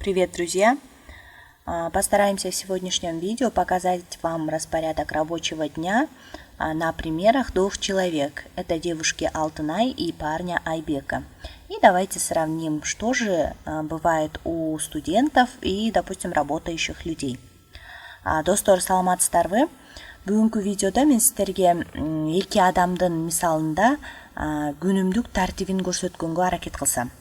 Привет, друзья! Постараемся в сегодняшнем видео показать вам распорядок рабочего дня на примерах двух человек. Это девушки Алтынай и парня Айбека. И давайте сравним, что же бывает у студентов и, допустим, работающих людей. Достор, саламатсыздарбы? Бүгүнкү видеодо мен сиздерге эки адамдын мисалында күнүмдүк тартибин көрсөткөнгө аракет кылсам.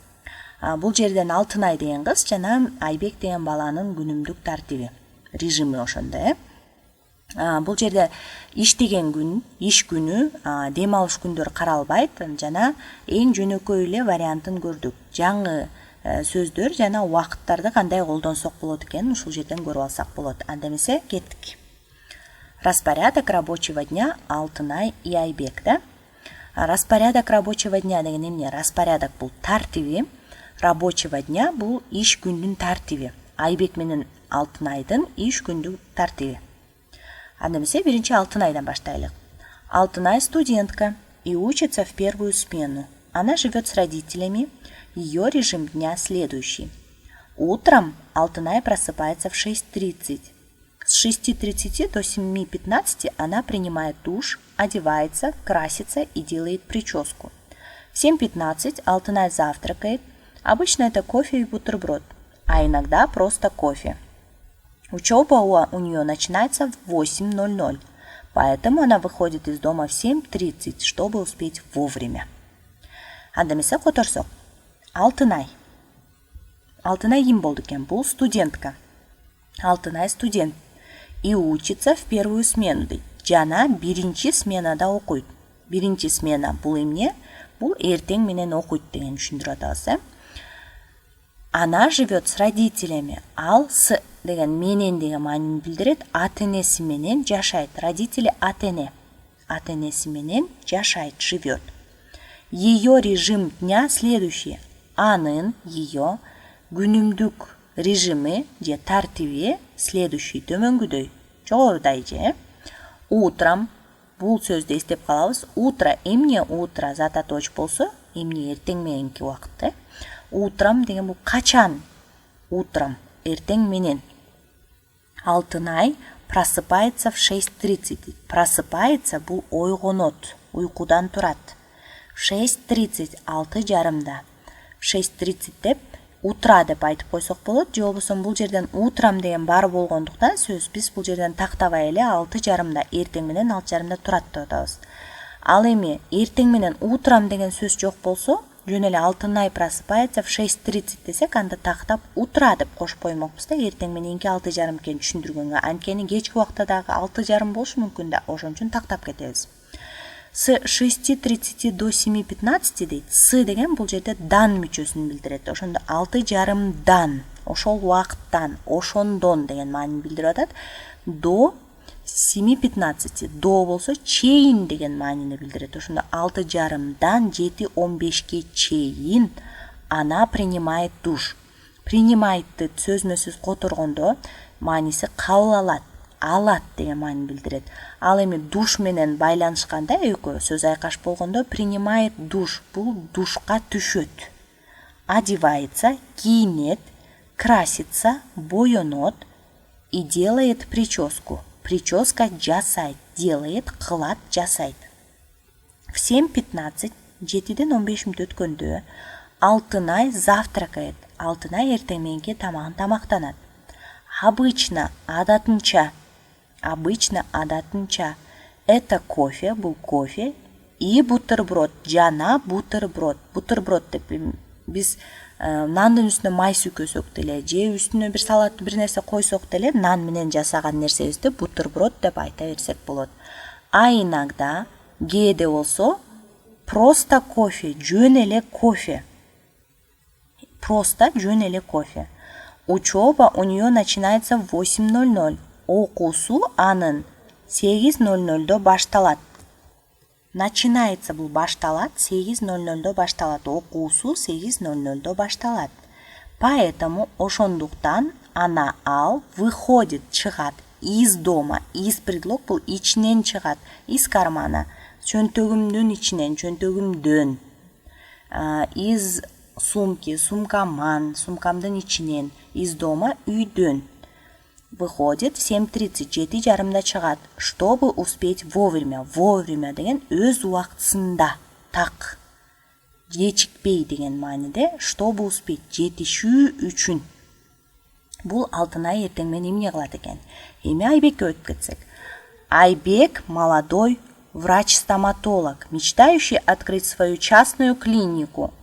Бул жерден Алтынай деген кыз жана Айбек деген баланын күнүмдүк тартиби, режими ошондо. Бул жерде иштеген күн, иш күнү, дем алыш күндөр каралбайт жана эң жөнөкөй эле вариантын көрдүк. Жаңы сөздөр жана убакыттарды кандай колдонсок болот экенин ушул жерден көрүп алсак болот. Анда эмесе кеттик. Распорядок рабочего дня Алтынай и Айбек, да? Распорядок рабочего дня деген эмне? Распорядок бул тартиби, рабочего дня бул иш күндүн тартиби. Айбек менен Алтынайдын иш күндүн тартиби. Анда эмесе биринчи Алтынайдан баштайлык. Алтынай студентка и учится в первую смену. Она живет с родителями. Ее режим дня следующий. Утром Алтынай просыпается в 6:30. С 6:30 до 7:15 она принимает душ, одевается, красится и делает прическу. В 7:15 Алтынай завтракает. Обычно это кофе и бутерброд, а иногда просто кофе. Учеба у нее начинается в 8:00, поэтому она выходит из дома в 7:30, чтобы успеть вовремя. Анда эмесе которсок. Алтынай ким болду экен? Бул студентка. Алтынай студент и учится в первую смену дейт. Жана биринчи сменада окуйт. Биринчи смена бул эмне? Бул эртең менен окуйт деген түшүндүрүп атабыз, Она живет с родителями. Ал с деген менен деген маанини билдирет. Ата-энеси менен жашайт. Родители ата-эне. Ата-энеси менен жашайт, живет. Ее режим дня следующий. Анын, ее күнүмдүк режими же тартиби следующий төмөнгүдөй. Жогорудай же. Утром бул сөздү эстеп калабыз. Утро эмне? Утро зататоч болсо, эмне эртең мененки убакыт, Утром деген бул качан? Утром, эртең менен. Алтынай просыпается в 6:30. Просыпается бул ойгонот, уйкудан турат. В 6:30, 6:30. В 6:30 деп утра деп айтып койсок болот. Же болбосо бул жерден утром деген бар болгондуктан сөз биз бул жерден тактабай эле 6:30, эртең менен 6:30 турат деп атабыз. Ал эми эртең менен утром деген сөз жок болсо, жөн эле Алтынай просыпается в 6:30 десек, анда тактап утра деп кошуп коймокпуз да, эртең мененки 6:30 экенин түшүндүргөнгө. Анткени кечки убакта дагы 6:30 болушу мүмкүн да, ошон үчүн тактап кетебиз. С 6:30 до 7:15 дейт. С деген бул жерде дан мүчөсүн билдирет. Ошондо 6:30дан, ошол убакыттан, ошондон деген маанини билдирип атат. До 7:15. До болсо чейин деген маанини билдирет. Ошондо 6:30дан 7:15ке чейин она принимает душ. Принимайтты сөзмө сөз которгондо мааниси кабыл алат, алат деген маанини билдирет. Ал эми душ менен байланышканда экөө сөз айкаш болгондо принимает душ, бул душка түшөт. Одевается, кийинет, красится, боёнот и делает прическу. Прическа жасайт, делает, кылат, жасайт. В 7:15, 7-ден 15 мүнөт өткөндө Алтынай завтракает. Алтынай эртең мененки тамагын тамактанат. Обычно, адатынча. Это кофе, бул кофе и бутерброд, жана бутерброд. Бутерброд деп биз нандын үстүнө май сүйкөсөк деле, же үстүнө бир салат бир нерсе койсок деле, нан менен жасаган нерсебизди бутерброд деп айта берсек болот. А иногда, кээде болсо, просто кофе, жөн эле кофе. Просто жөн эле кофе. Учеба у нее начинается в 8:00. Окуусу анын 8:00 башталат. Начинается бул башталат, 8:00 башталат. Окуусу 8:00 башталат. Поэтому ошондуктан ал выходит, чыгат из дома. Из предлог бул ичинен чыгат, из кармана. Чөнтөгүмдүн ичинен, чөнтөгүмдөн. Из сумки, сумкаман, сумкамдын ичинен, из дома, үйдөн. Выходит в 7:30, 7:30 чыгат, чтобы успеть вовремя. Вовремя деген өз убактысында, так. Кечикпей деген мааниде, чтобы успеть, жетишүү үчүн. Бул Алтынай эртең менен эмне кылат экен? Эми Айбекке өтүп кетсек. Айбек молодой врач-стоматолог, мечтающий открыть свою частную клинику.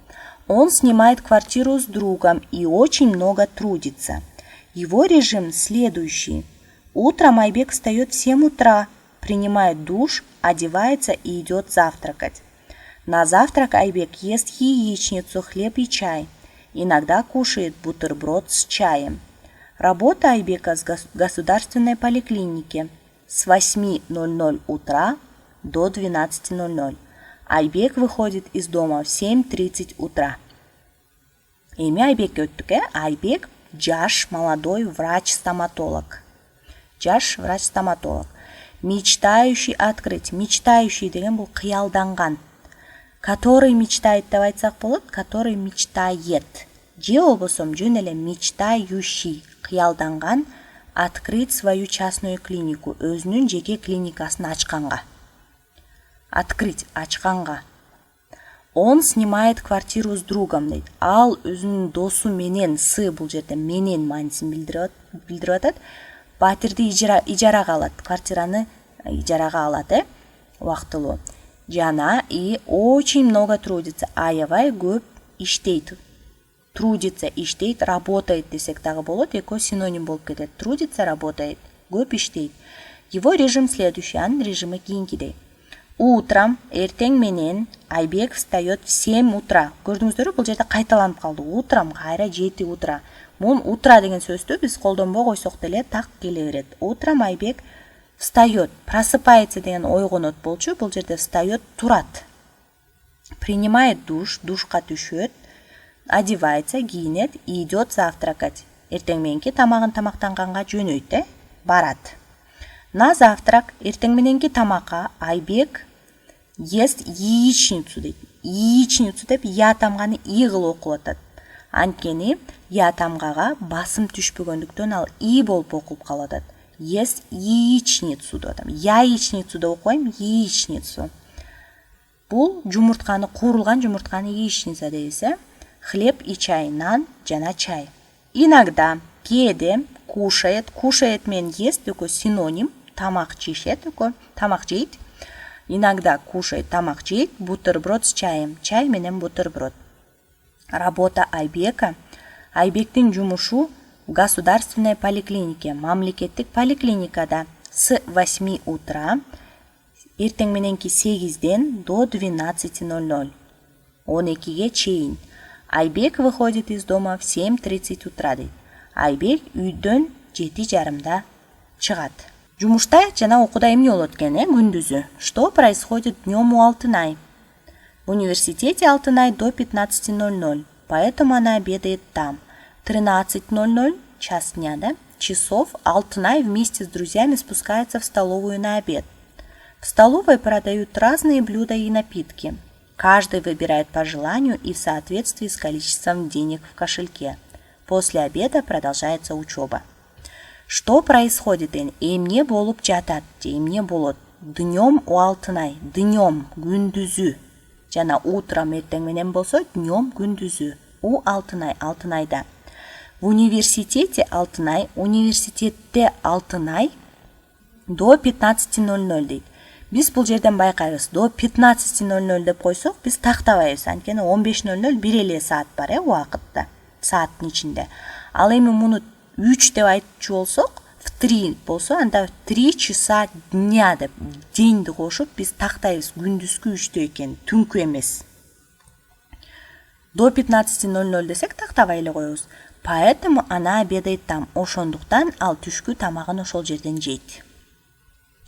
Он снимает квартиру с другом и очень много трудится. Его режим следующий. Утром Айбек встает в 7 утра, принимает душ, одевается и идет завтракать. На завтрак Айбек ест яичницу, хлеб и чай. Иногда кушает бутерброд с чаем. Работа Айбека в государственной поликлинике с 8:00 утра до 12:00. Айбек выходит из дома в 7:30 утра. Эми Айбекке өттүк, Айбек жаш молодой врач-стоматолог. Жаш врач-стоматолог. Мечтающий открыть. Мечтающий деген бул кыялданган. Который мечтает деп айтсак болот, который мечтает. Же болбосо жөн эле мечтающий, кыялданган, открыть свою частную клинику, өзүнүн жеке клиникасын ачканга. Открыть, ачканга. Он снимает квартиру с другом дейт. Ал өзүнүн досу менен, бул жерде менен маанисин билдирип атат. Батирди ижарага алат, квартираны ижарага алат, убактылуу. Жана и очень много трудится. Аябай көп иштейт. Трудится, иштейт, работает десек дагы болот. Экөө синоним болуп кетет. Трудится, работает, көп иштейт. Его режим следующий, анын режими кийинкидей. Утром, эртең менен, Айбек встает в 7 утра. Көрдүңүздөрбү, бул жерде кайталанып калды. Утром, кайра 7 утра. Мун утра деген сөздү биз колдонбой койсок деле так келе берет. Утром Айбек встает, просыпается деген ойгонот болчу. Бул жерде встает, турат. Принимает душ, душка түшөт, одевается, кийинет и идет завтракать. Эртең мененки тамагын тамактанганга жөнөйт, барат. На завтрак, эртең мененки тамакка Айбек ест яичницу дейт. Яичницу деп я тамганы и кылып окуп атат. Анткени я тамгага басым түшпөгөндүктөн ал и болуп окулуп калып атат. Ест яичницу деп атам. Яичницу деп окуйм, яичницу. Бул жумуртканы, куурулган жумуртканы яичница дейбиз. Хлеб и чай, нан жана чай. Иногда, кээде кушает, кушает мен ест экөө синоним, тамак жешет экөө, тамак жейт. Иногда кушает, тамак жейт, бутерброд с чаем, чай менен бутерброд. Работа Айбека. Айбектин жумушу в государственной поликлинике, мамлекеттик поликлиникада с 8 утра, эртең мененки 8-ден до 12:00, 12-ге чейин. Айбек выходит из дома в 7:30 утра дейт. Айбек үйдөн 7:30 чыгат. Жумушта жана окууда эмне болот экен, күндүзү? Что происходит днем у Алтынай? В университете Алтынай до 15:00, поэтому она обедает там. 13:00, час дня, часов, Алтынай вместе с друзьями спускается в столовую на обед. В столовой продают разные блюда и напитки. Каждый выбирает по желанию и в соответствии с количеством денег в кошельке. После обеда продолжается учеба. Что происходит? Эмне болуп жатат, эмне болот? Днем у Алтынай, днем, күндүзү. Жана утром эртең менен болсо, днем, күндүзү. У Алтынай, Алтынайда. В университете Алтынай, университетте Алтынай до 15:00 дейт. Биз бул жерден байкайбыз. До 15:00 деп койсок, биз тактабайбыз. Анткени 15:00 бир эле саат бар, убакытта. Сааттын ичинде. Ал эми муну 3 деп айтчу болсок, в 3 болсо, анда 3 часа дня деп денди кошуп биз тактайбыз. Күндүзгү 3 экен, түнкү эмес. До 15:00 десек тактабай эле коебуз. Поэтому она обедает там. Ошондуктан ал түшкү тамагын ошол жерден жейт.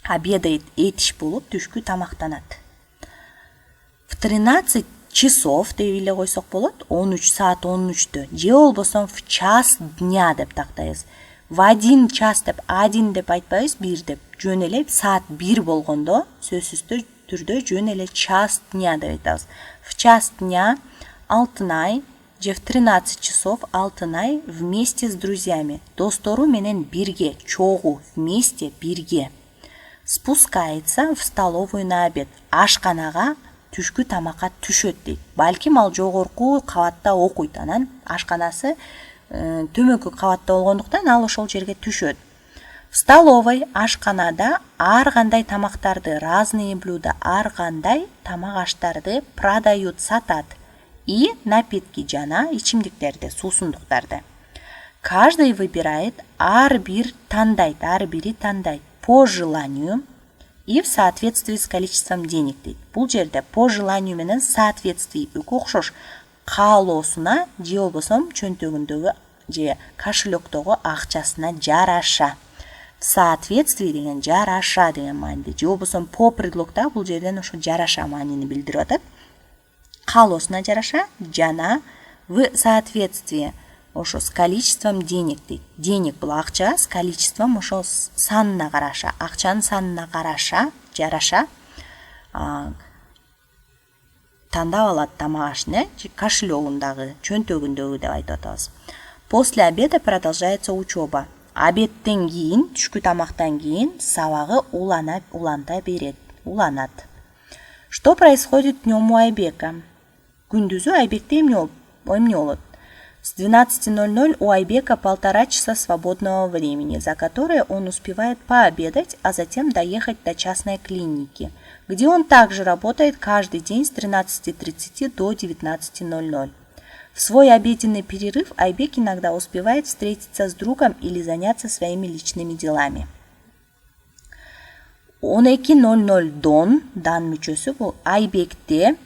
Обедает, этиш болуп, түшкү тамактанат. В 13 часов деп эле койсок болот, 13 саат 13-тө. Же болбосо в час дня деп тактайбыз. В 1 час деп, 1 деп айтпайбыз, 1 деп. Жөн эле саат 1 болгондо, сөзсүз түрдө жөн эле час дня деп айтабыз. В час дня Алтынай же в 13 часов Алтынай вместе с друзьями, достору менен бирге, чогуу, вместе, бирге, спускается в столовую на обед. Ашканага түшкү тамакка түшөт дейт. Балким ал жогорку кабатта окуйт, анан ашканасы төмөнкү кабатта болгондуктан ал ошол жерге түшөт. В столовой, ашканада ар кандай тамактарды, разные блюда, ар кандай тамак аштарды продают, сатат. И напитки жана ичимдиктерди, суусундуктарды. Каждый выбирает, ар бири тандайт по желанию и в соответствии с количеством денег дейт. Бул жерде по желанию менен соответствие экөө окшош. Каалоосуна же болбосо чөнтөгүндөгү же кошелектогу акчасына жараша. В соответствии деген жараша деген мааниде. Же болбосо по предлогда бул жерден ошо жараша маанини билдирип атат. Каалоосуна жараша жана в соответствии ошо с количеством денег дейт. Денег бул акча, с количеством ошо санына караша, акчанын санына караша, жараша тандап алат тамак ашны, кошелегундагы, чөнтөгүндөгү деп айтып атабыз. После обеда продолжается учеба. Обедтен кийин, түшкү тамактан кийин сабагы уланта берет, уланат. Что происходит днем у Айбека? Күндүзү Айбекте эмне болот? С 12:00 у Айбека 1,5 часа свободного времени, за которое он успевает пообедать, а затем доехать до частной клиники, где он также работает каждый день с 13:30 до 19:00. В свой обеденный перерыв Айбек иногда успевает встретиться с другом или заняться своими личными делами. 12:00 дан мүчөсү бул Айбекте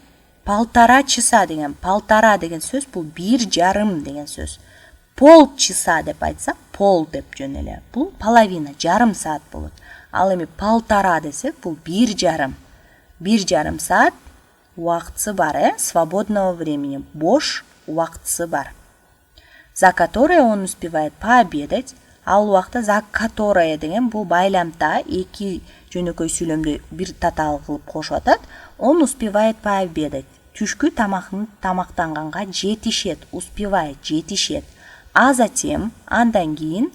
1,5 часа деген, полтора деген сөз бул 1,5 деген сөз. Полчаса деп айтсак, пол деп жөн эле. Бул половина, жарым саат болот. Ал эми 1,5 десек бул 1,5. 1,5 саат убактысы бар, свободного времени, бош убактысы бар. За которое он успевает пообедать. Ал убакта за которое деген бул байламта, эки жөнөкөй сүйлөмдү бир татаал кылып кошуп атат. Он успевает пообедать. Түшкү тамактанганга жетишет, успевает, жетишет. А затем, андан кийин,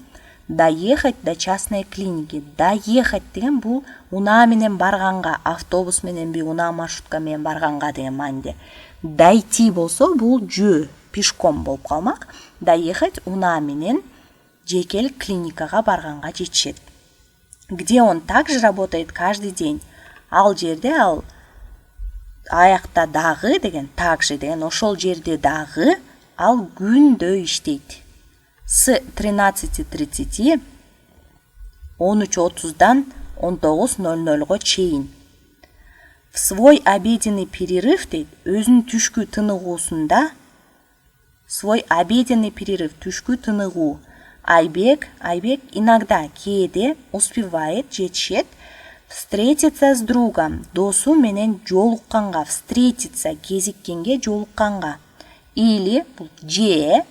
доехать до частной клиники. Доехать деген бул унаа менен барганга, автобус мененби, унаа маршрутка менен барганга деген мааниде. Дойти болсо бул жөө, пешком болуп калмак. Доехать унаа менен жекел клиникага барганга жетишет. Где он также работает каждый день. Ал жерде ал аякта дагы деген, также деген, ошол жерде дагы ал күндө иштейт. С 13:30 13:30дан 19:00 чейин. В свой обеденный перерыв дейт, өзүнүн түшкү тыныгуусунда, свой обеденный перерыв, түшкү тыныгуу, Айбек иногда, кээде, успевает, жетишет, встретиться с другом, досу менен жолукканга, встретиться, кезиккенге, жолукканга. Или же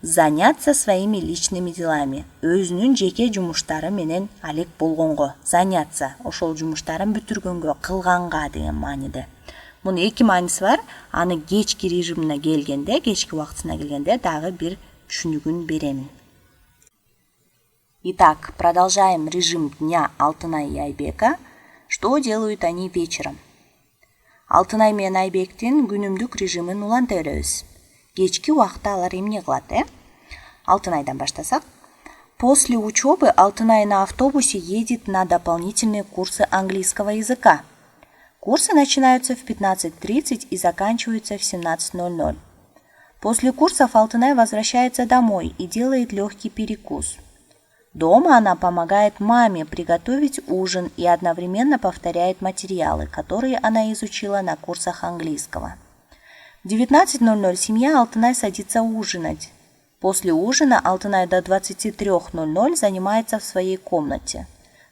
заняться своими личными делами, өзүнүн жеке жумуштары менен алек болгонго, заняться, ошол жумуштарын бүтүргөнгө, кылганга деген мааниде. Мунун эки мааниси бар. Аны кечки режимине келгенде, кечки убактысына келгенде дагы бир түшүнүгүн беремин. Итак, продолжаем режим дня Алтынай и Айбека. Что делают они вечером? Алтынай менен Айбектин күнүмдүк режимин уланта беребиз. Кечки убакта алар эмне кылат, Алтынайдан баштасак. После учебы Алтынай на автобусе едет на дополнительные курсы английского языка. Курсы начинаются в 15:30 и заканчиваются в 17:00. После курсов Алтынай возвращается домой и делает легкий перекус. Дома она помогает маме приготовить ужин и одновременно повторяет материалы, которые она изучила на курсах английского. В 19:00 семья Алтынай садится ужинать. После ужина Алтынай до 23:00 занимается в своей комнате.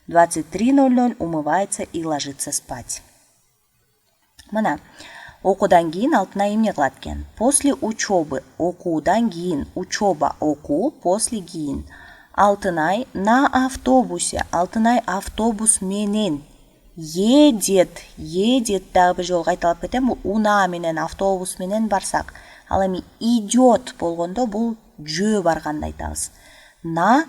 В 23:00 умывается и ложится спать. Мына, окуудан кийин Алтынай эмне кылат экен? После учебы, окуудан кийин, учеба, окуу, после кийин. Алтынай на автобусе, Алтынай автобус менен едет, дагы бир жолу кайталап кетем, унаа менен автобус менен барсак. Ал эми идет болгондо бул жөө барганды айтабыз. На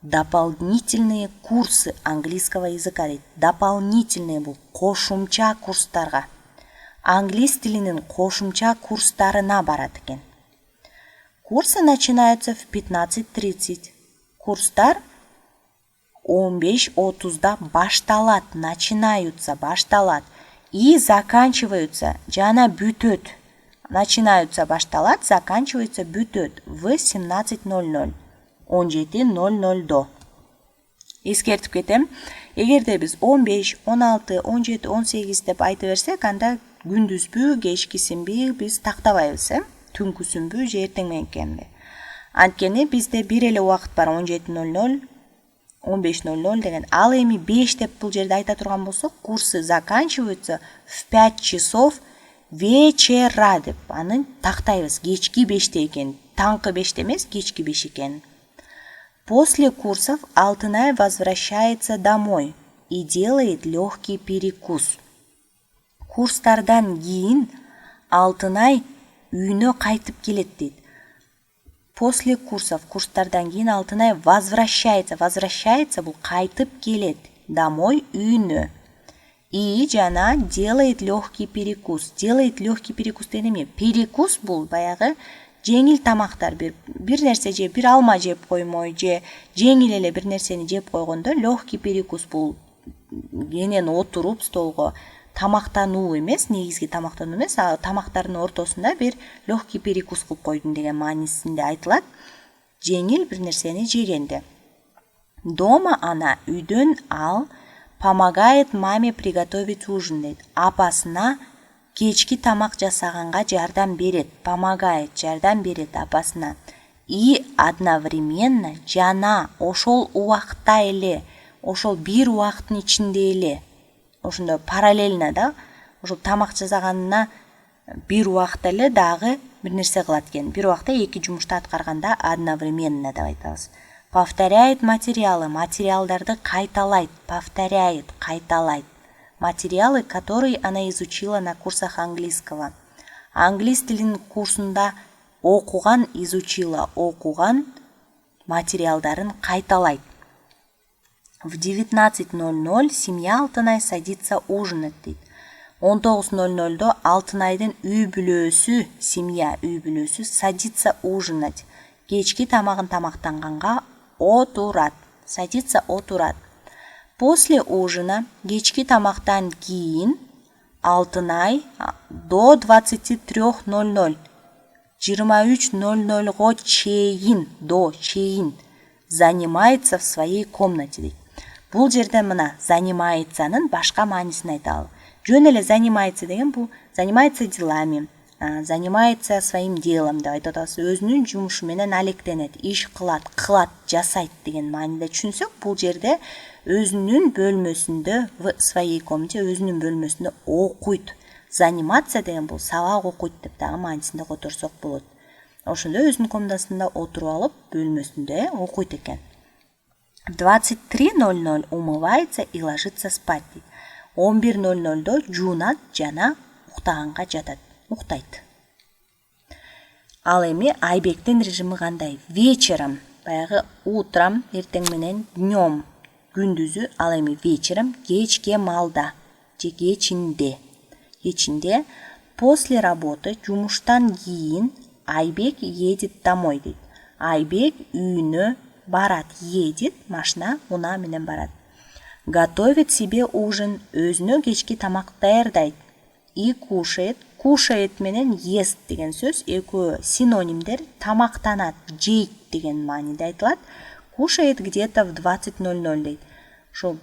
дополнительные курсы английского языка дейт. Дополнительные бул кошумча курстарга. Англис тилинин кошумча курстарына барат экен. Курсы начинаются в 15:30. Курстар 15:30 башталат, начинаются, башталат и заканчиваются, жана бүтөт. Начинаются, башталат, заканчиваются, бүтөт в 17:00. 17:00. Эскертип кетем, эгерде биз 15, 16, 17, 18 деп айта берсек, анда күндүзбү, кечкисинби биз тактабайбыз, түнкүсүнбү же эртең мененкенби. Анткени бизде бир эле убакыт бар, 17:00, 15:00 деген. Ал эми 5 деп бул жерде айта турган болсок, курсы заканчиваются в 5 часов вечера деп аны тактайбыз. Кечки 5те экен, таңкы 5те эмес, кечки 5 экен. После курсов Алтынай возвращается домой и делает легкий перекус. Курстардан кийин Алтынай үйүнө кайтып келет дейт. После курсов, курстардан кийин Алтынай возвращается бул кайтып келет домой, үйүнө. И жана делает легкий перекус. Делает легкий перекус деген эме? Перекус бул баягы жеңил тамактар, бир нерсе жеп, бир алма жеп коймой же жеңил эле бир нерсени жеп койгондо легкий перекус бул кенен отуруп столго тамактануу эмес, негизги тамактануу эмес, а тамактардын ортосунда бир легкий перекус кылып койдум деген маанисинде айтылат. Жеңил бир нерсени жегенде. Дома она, үйдөн ал помогает маме приготовить ужин дейт. Апасына кечки тамак жасаганга жардам берет. Помогает, жардам берет апасына. И одновременно жана ошол убакта эле, ошол бир убакыттын ичинде эле, ошондо параллельно да, ошол тамак жасаганына бир убакта эле дагы бир нерсе кылат экен. Бир убакта эки жумушту аткарганда одновременно деп айтабыз. Повторяет материалы, материалдарды кайталайт, повторяет, кайталайт. Материалы, которые она изучила на курсах английского. Англис тилинин курсунда изучила материалдарын кайталайт. В 19:00 семья Алтынай садится ужинать дейт. 19:00 Алтынайдын үй бүлөсү, семья үй бүлөсү садится ужинать. Кечки тамагын тамактанганга отурат. Садится, отурат. После ужина, кечки тамактан кийин, Алтынай до 23:00, 23:00 чейин занимается в своей комнате дейт. Бул жерде мына занимается-нын башка маанисин айталы. Жөн эле занимается деген бул занимается делами, занимается своим делом деп айтып атабыз. Өзүнүн жумушу менен алектенет, иш кылат, жасайт деген мааниде түшүнсөк, бул жерде өзүнүн бөлмөсүндө, в своей комнате, өзүнүн бөлмөсүндө окуйт. Заниматься деген бул сабак окуйт деп дагы маанисинде которсок болот. Ошондо өзүнүн комнатасында отуруп алып, бөлмөсүндө окуйт экен. 23:00 умывается и ложится спать. 11:00 жуунат жана уктаганга жатат, уктайт. Ал эми Айбектин режими кандай? Вечером, баягы утром, эртең менен, днем, күндүзү, ал эми вечером, кечке малда, же кечинде. После работы, жумуштан кийин Айбек едет домой дейт. Айбек үйүнө барат, едет, машина, унаа менен барат. Готовит себе ужин, өзүнө кечки тамак даярдайт. И кушает, кушает менен ест деген сөз экөө синонимдер. Тамактанат, жейт деген мааниде айтылат. Кушает где-то в 20:00 дейт. Ошол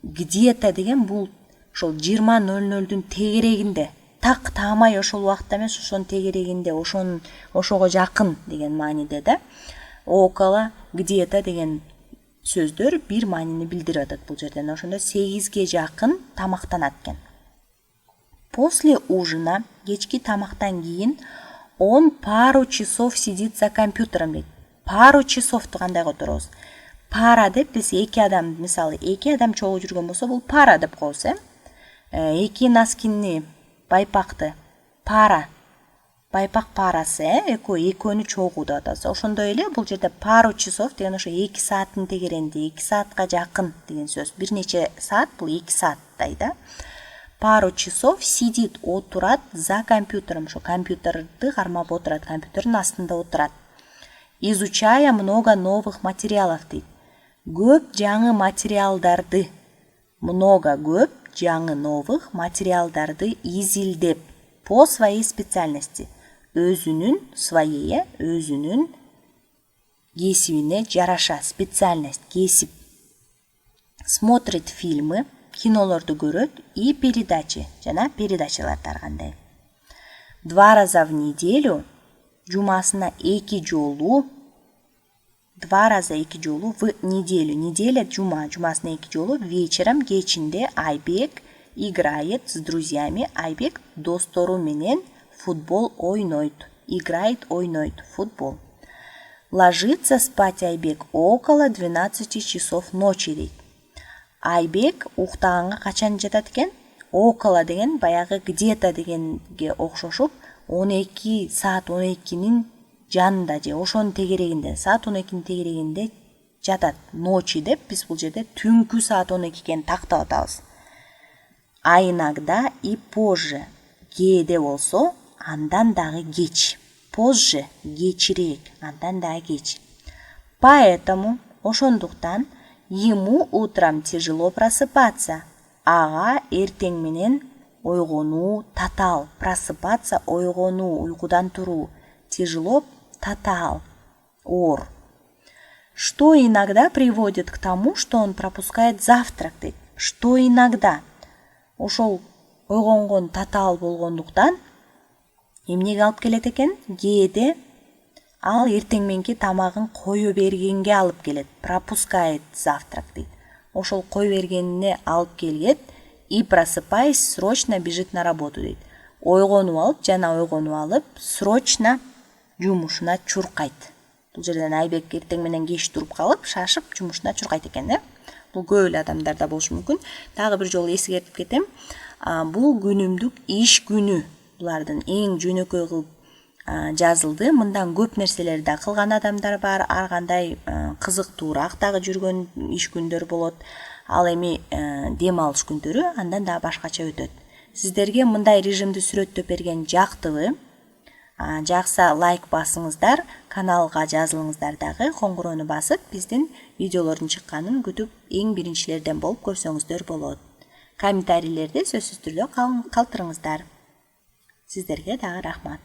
где-то деген бул ошол 20:00-дун тегерегинде. Так таамай ошол убакытта эмес, ошонун тегерегинде, ошого жакын деген мааниде да. Около, где-то деген сөздөр бир маанини билдирип атат бул жерден. Ошондо 8ге жакын тамактанат экен. После ужина, кечки тамактан кийин, он пару часов сидит за компьютером дейт. Пару часовту кандай которобуз? Пара деп биз эки адам, мисалы, эки адам чогуу жүргөн болсо, бул пара деп коебуз, Эки носкини, байпакты, пара. байпак парасы, экөөнү чогуу деп атабыз. Ошондой эле бул жерде пару часов деген ошо 2 сааттын тегеренди, 2 саатка жакын деген сөз. Бир нече саат бул 2 сааттай да. Пару часов сидит, отурат за компьютером. Ошо компьютерди кармап отурат, компьютердин астында отурат. Изучая много новых материалов дейт. Көп жаңы материалдарды, көп жаңы новых материалдарды изилдеп по своей специальности. Өзүнүн кесибине жараша, специальность, кесип. Смотрит фильмы, кинолорду көрөт и передачи, жана передачалар таргандай. 2 раза в неделю, жумасына 2 жолу, 2 раза 2 жолу в неделю. Неделя жумасына 2 жолу вечером, кечинде Айбек играет с друзьями. Айбек достору менен футбол ойнойт. Играет, ойнойт, футбол. Ложится спать Айбек около 12 часов ночи дейт. Айбек уктаганга качан жатат экен? Около деген баягы где-то дегенге окшошуп 12 саат 12-нин жанында же ошонун тегерегинде, саат 12-нин тегерегинде жатат. Ночи деп биз бул жерде түнкү саат 12 экенин тактап атабыз. А иногда и позже. Кээде болсо андан дагы кеч. Позже, кечирээк, андан дагы кеч. Поэтому, ошондуктан, ему утром тяжело просыпаться. Ага эртең менен ойгонуу татаал. Просыпаться, ойгонуу, уйкудан туруу. Тяжело, татаал, оор. Что иногда приводит к тому, что он пропускает завтрак. Что иногда? Ошол ойгонгон татаал болгондуктан эмнеге алып келет экен? Кээде ал эртең мененки тамагын кое бергенге алып келет. Пропускает завтрак дейт. Ошол кое бергенине алып келет и просыпаясь срочно бежит на работу дейт. Жана ойгонуп алып, срочно жумушуна чуркайт. Бул жерден Айбек эртең менен кеч туруп калып, шашып жумушуна чуркайт экен, Бул көп эле адамдарда болушу мүмкүн. Дагы бир жолу эскертип кетем. Бул күнүмдүк иш күнү. Булардын эң жөнөкөй кылып жазылды. Мындан көп нерселерди да кылган адамдар бар. Ар кандай кызыктуураак дагы жүргөн иш күндөр болот. Ал эми дем алыш күндөрү андан да башкача өтөт. Сиздерге мындай режимди сүрөттөп берген жактыбы? Жакса лайк басыңыздар, каналга жазылыңыздар дагы, коңгуроону басып, биздин видеолордун чыкканын күтүп эң биринчилерден болуп көрсөңүздөр болот. Комментарийлерди сөзсүз түрдө калтырыңыздар. Сиздерге дагы рахмат.